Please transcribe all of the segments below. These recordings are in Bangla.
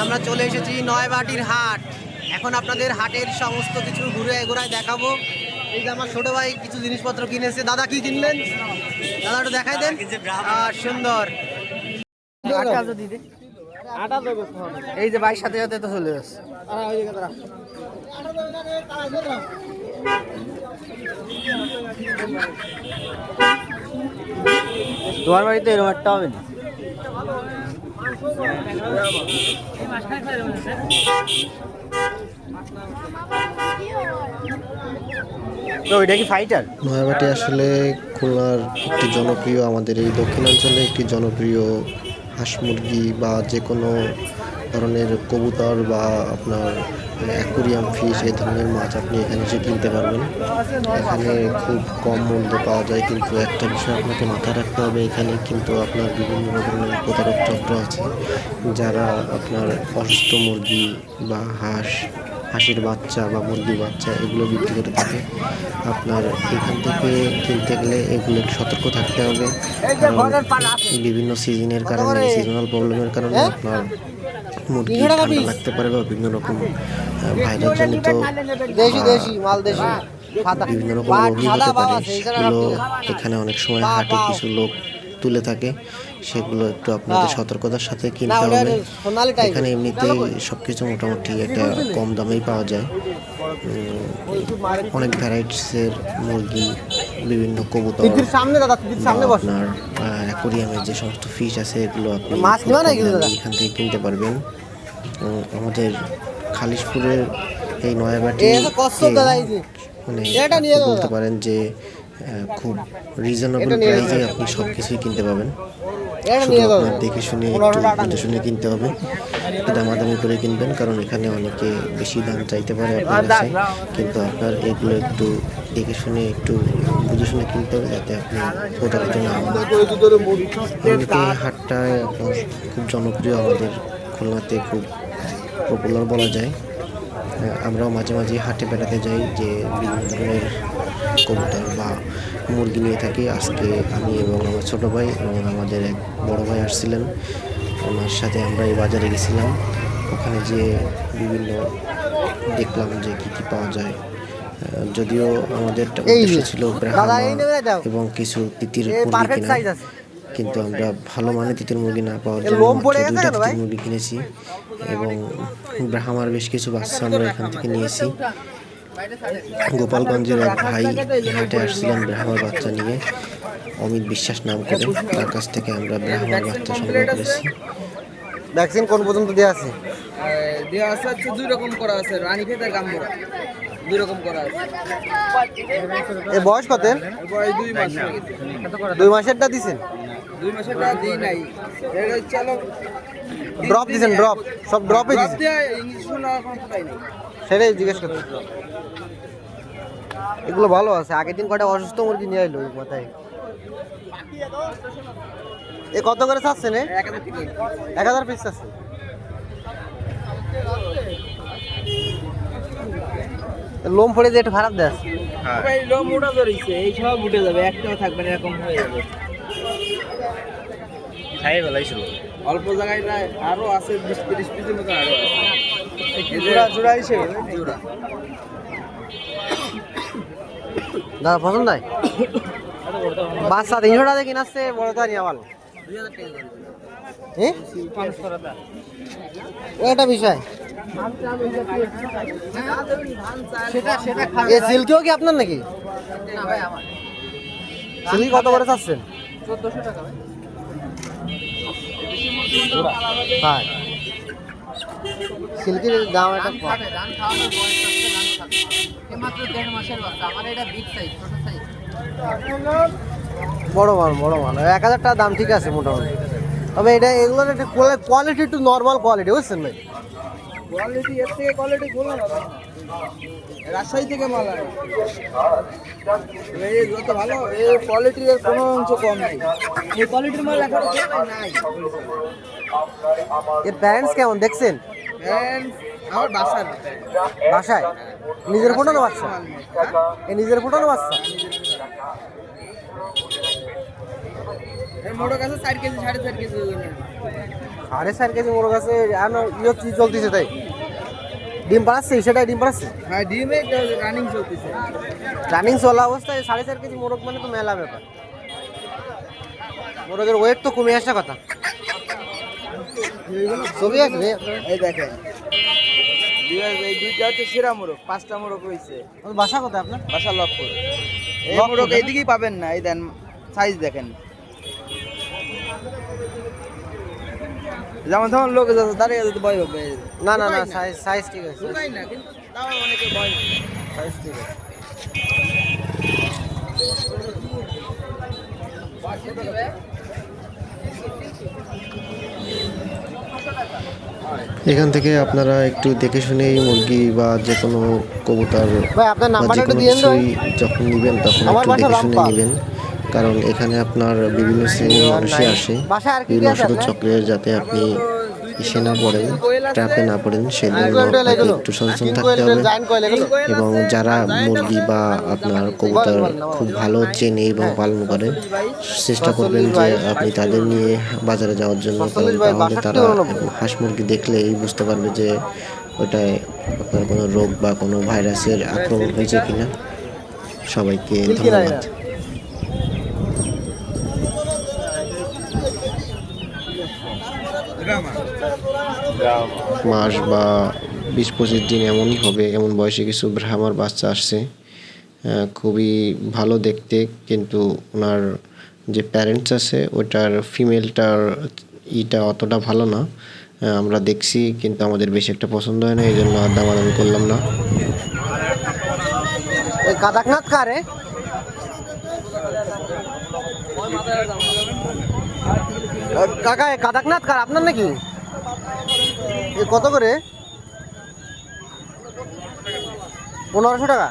আমরা চলে এসেছি নয়াবাটির হাট। এখন আপনাদের হাটের সমস্ত কিছু ঘুরে ঘুরায় দেখাবো। এই যে আমার ছোট ভাই কিছু জিনিসপত্র কিনেছে। দাদা কি কিনলেন? দাদা একটু দেখাই দেন। সুন্দর। এই যে ভাই সাথে সাথে তো চলে যাচ্ছে। তোমার বাড়িতে এরকম একটা হবে না? ওইটা কি ফাইটার? নয়াবাটি আসলে খুলনার একটি জনপ্রিয়, আমাদের এই দক্ষিণাঞ্চলে একটি জনপ্রিয় হাঁস মুরগি বা যে কোনো ধরনের কবুতর বা আপনার অ্যাকুরিয়াম ফিশ এই ধরনের মাছ আপনি এখানে এসে কিনতে পারবেন। এখানে খুব কম মূল্যে পাওয়া যায়, কিন্তু একটা বিষয় আপনাকে মাথায় রাখতে হবে, এখানে কিন্তু আপনার বিভিন্ন রকমের প্রতারক চক্র আছে যারা আপনার অসুস্থ মুরগি বা হাঁসের বাচ্চা বা মুরগির বাচ্চা এগুলো বিক্রি করে থাকে। আপনার এখান থেকে কিনতে গেলে এগুলো একটু সতর্ক থাকতে হবে, কারণ বিভিন্ন সিজনের কারণে, সিজনাল প্রবলেমের কারণে আপনার মুরগি ঠান্ডা লাগতে পারে বা বিভিন্ন রকম ভাইরাস জনিত বিভিন্ন রকম রোগী হতে পারে। সেগুলো এখানে অনেক সময় হাটে কিছু লোক তুলে থাকে, সেগুলো একটু আপনাদের সতর্কতার সাথে কিনতে হবে। এখানে এমনিতেই সব কিছু মোটামুটি একটা কম দামেই পাওয়া যায়। অনেক ভ্যারাইটিসের মুরগি, বিভিন্ন কবুতর, আপনার অ্যাকোরিয়ামের যে সমস্ত ফিশ আছে এগুলো আপনি এখান থেকে কিনতে পারবেন। আমাদের খালিশপুরের এই নয়াবাটি মানে বলতে পারেন যে খুব রিজনেবল প্রাইসে আপনি সব কিছুই কিনতে পাবেন। শুধু আপনার দেখে শুনে একটু বুঝে শুনে কিনতে হবে, দামাদামি করে কিনবেন, কারণ এখানে অনেকে বেশি দাম চাইতে পারে আপনার কাছে, কিন্তু আপনার এগুলো একটু দেখে শুনে একটু বুঝে শুনে কিনতে হবে যাতে আপনি প্রতারিত না হন। এমনিতে হাটটা খুব জনপ্রিয়, আমাদের খুলনাতে খুব পপুলার বলা যায়। আমরাও মাঝে মাঝে হাটে বেড়াতে যাই, যে বিভিন্ন ধরনের কবুতর বা মুরগি নিয়ে থাকি। আজকে আমি এবং আমার ছোটো ভাই এবং আমাদের এক বড় ভাই আসছিলেন, ওনার সাথে আমরা এই বাজারে গেছিলাম। ওখানে যে বিভিন্ন দেখলাম যে কী কী পাওয়া যায়। যদিও আমাদের উদ্দেশ্য ছিল ব্রাহ্মা এবং কিছু তিতির মুরগি কেনা, কিন্তু আমরা ভালো মানের তিতির মুরগি না পাওয়ার জন্য দুইটা তিতির মুরগি কিনেছি এবং ব্রাহ্মার বেশ কিছু বাচ্চা আমরা এখান থেকে নিয়েছি। গোপালগঞ্জের এক ভাই হাটে আসছিলেন ব্রাহ্মার বাচ্চা নিয়ে, অমিত বিশ্বাস নাম করে, তার কাছ থেকে আমরা ব্রাহ্মার বাচ্চা সংগ্রহ করেছি। ভ্যাকসিন কোন পর্যন্ত দেওয়া আছে? দেওয়া আছে হচ্ছে দুই রকম করা আছে, রানীক্ষেত আর গাম্বুরা, দুই রকম করা আছে। এর বয়স কত? বয়স 2 মাস। 2 মাসেরটা দিছেন? 2 মাসেরটা দিই নাই, চলো ড্রপ দিছেন? ড্রপ সব ড্রপে দিছেন? ইঞ্জেকশন এখন পাই নাই, সেটাই জিজ্ঞেস করতে। এগুলো ভালো আছে। আগের দিন কটা অসুস্থ মুরগি নিয়ে এলো মাথায়। এ কত করে চাচ্ছেন? 1000 পিস আছে। লোম ফড়ে যে একটু খারাপ দেয়। ভাই লোম উঠা ধরেছে, এই সব উঠে যাবে, একটাও থাকবে না, এরকম হয়ে যাবে। খাই বেলাইছিল অল্প জায়গায় না, আরো আছে 20-30 পিসের মতো আরো আছে। জোড়া হিসেবে জোড়া। দাদা পছন্দ হয়? বাচ্চা 300 টাকা কিনে আসছে, বড়টা নিয়ে ভালো। 2000 টাকা হ্যাঁ, 500 টাকা এটা বিষয়। এ সিল্কিও কি আপনার নাকি? না ভাই আমার। সিল্কি কত করে চাচ্ছেন? 1400 টাকা ভাই। হ্যাঁ, সিল্কির দাম একটা কম। রান খাওয়ানোর বয়স আছে, রান খাবে। এই মাত্র 1.5 মাসের বাচ্চা, আমার এটা বিগ সাইজ, ছোট সাইজ। বড় মাল 1000 টাকা দাম, ঠিক আছে মোটামুটি। তবে এটা এগুলোর একটা কোয়ালিটি একটু নর্মাল কোয়ালিটি, বুঝছেন ভাই? কোয়ালিটি এর থেকে কোয়ালিটি ভালো না, রাজশাহী থেকে মাল আনে। এই যত ভালো, এই কোয়ালিটির এর কোনো অংশ কম নেই। এই কোয়ালিটির মাল এখন নাই। এর প্যারেন্টস কেমন দেখছেন? আমার বাসায় নিজের ফোটানো বাচ্চা? এ নিজের ফোটানো বাচ্চা? মোটো কাছে 4 কেজি 4.5 কেজি ওজন। 4.5 কেজি মোরগ আছে, কি চলতেছে তাই? ডিম পাড়াচ্ছে, সেটাই ডিম পাড়াচ্ছে। হ্যাঁ ডিমে রানিং চলতেছে। রানিং চলা অবস্থায় 4.5 কেজি মোরগ মানে তো মেলা ব্যাপার। মোরগের ওয়েট তো কমে আসা কথা। ছবি আছে এই দেখেন এই দুইটা হচ্ছে সেরা মোরগ, 5টা মোরগ হয়েছে। বাসা কোথায় আপনার? বাসা লক্ষ্মপুর। এই লক্ষ্মপুর, মোরগ না? এইদিকেই পাবেন না, এই দেন সাইজ দেখেন। যেমন যেমন লোক দাঁড়িয়ে যেতে ভয় হবে। না না না, সাইজ ঠিক আছে। ঢুকাই না, কিন্তু তাও অনেকে ভয় সাইজ ঠিক আছে। এখান থেকে আপনারা একটু দেখে শুনেই মুরগি বা যে কোনো কবুতর ভাই আপনার বা নাম্বারটা যে একটু কোনো দিয়েন তো ভাই। কিছুই যখন নেবেন তখন আমার একটু বাসা দেখে শুনে রামপাল। নেবেন, কারণ এখানে আপনার বিভিন্ন শ্রেণীর মানুষই আসে। বাসায় আর কি বিভিন্ন আছে ছোট আপনার? চক্রের, যাতে আপনি ইসে না পড়েন, ট্র্যাপে না পড়েন, সেজন্য কোয়েল আপনাকে এগুলো? একটু সচেতন কিং থাকতে কোয়েল, হবে। জায়ান্ট কোয়েল এগুলো? এবং যারা মুরগি বা আপনার কবুতর খুব ভালো চেনে এবং পালন করে, চেষ্টা করবেন যে আপনি তাদের নিয়ে বাজারে যাওয়ার জন্য, কারণ তাহলে তারা হাঁস মুরগি দেখলেই বুঝতে পারবে যে ওটায় আপনার কোনো রোগ বা কোনো ভাইরাসের আক্রমণ হয়েছে কিনা। সবাইকে ধন্যবাদ। মাস বা 20-25 দিন এমন হবে, এমন বয়সে কিছু ব্রাহ্মার বাচ্চা আসছে, খুবই ভালো দেখতে, কিন্তু ওনার যে প্যারেন্টস আছে ওটার ফিমেলটার অতটা ভালো না। আমরা দেখছি, কিন্তু আমাদের বেশি একটা পছন্দ হয় না, এই জন্য আর দামাদামি করলাম না। কাদাকনাথ কারে? কাকা কাদাকনাথ কার আপনার নাকি? কত করে? 1500 টাকা।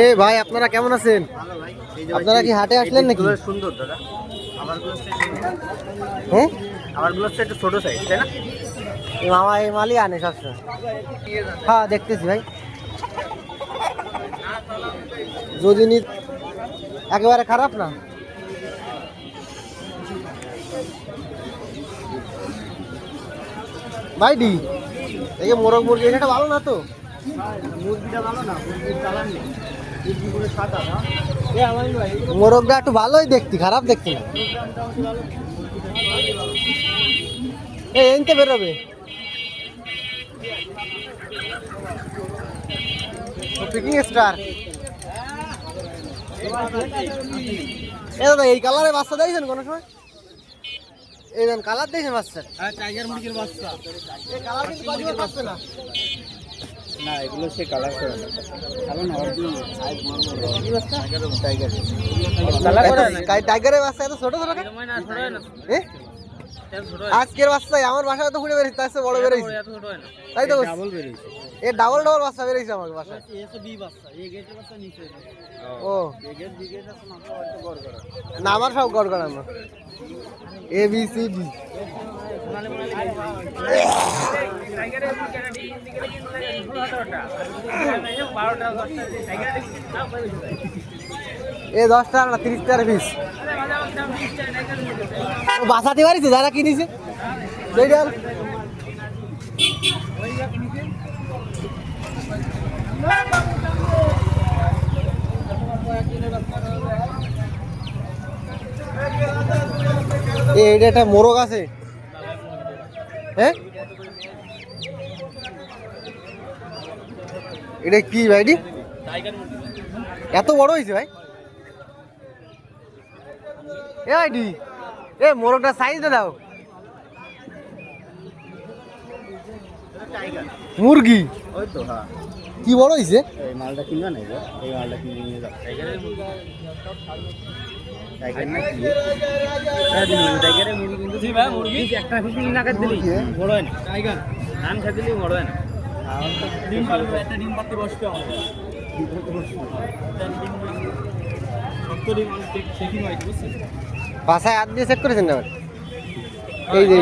এ ভাই আপনারা কেমন আছেন? আপনারা কি হাটে আসলেন নাকি? সুন্দর দাদা, আমার গুলো হ্যাঁ, আমার গুলো একটু ছোট সাইজ, তাই না? এই মামা এই মালই আনে সবসময়। হ্যাঁ দেখতেছি ভাই, যদি একেবারে খারাপ না। ভাই ডি এই মোরগ মুরগি এটা ভালো না তো? মুরগিটা ভালো না, মুরগির কালার নেই, মুরগি পুরো সাদা না? মোরগটা একটু ভালোই দেখতি, খারাপ দেখতি না। এই এনতে বেরোবে। Peking star. এ দাদা এই কালারে বাচ্চা দিয়েছেন কোনো সময়? এই দেন কালার দিয়েছেন বাচ্চা? টাইগার মুরগির বাচ্চা। এই কালার কিন্তু বাজিবার পাচ্ছে না। না এগুলো সে কালার করে না, কারণ অরিজিনাল সাইজ টাইগার টাইগারের বাচ্চা এত ছোট ছোট কেন? এ? আজকের বাচ্চা আমার বাসায় তো ফুটে বেরিয়েছে, তার চেয়ে বড় বেরিয়েছে, তাই তো বলছি। ডাবল বেরিয়েছে। এ ডাবল ডাবল বাচ্চা বেরিয়েছে আমার বাসায়। ও না, আমার সব গড় গড়, আমার এ বি সি ডি। এ 10 টাকা না 30 টাকার পিস। বাসাতে পারিছে যারা কিনেছে সেইটা। এইটা একটা মোরগ আছে, হ্যাঁ? এটা কি ভাইডি? এত বড় হয়েছে ভাই? এ ভাইডি, এ মোরগটা সাইজটা দাও। মুরগি ওই তো হ্যাঁ, কি বড় হয়েছে? এই মালটা কিনবা না, এই মালটা কিনে নিয়ে যাও। টাইগারের মুরগি, টাইগার না কি? টাইগারের মুরগি কিন্তু জি ভাই, মুরগি একটা ফিস নাগাদ দিলি বড় হয় না, টাইগার ধান খেতে দিলি বড় হয় না। বাসায় হাত দিয়ে চেক করেছেন না? এই যে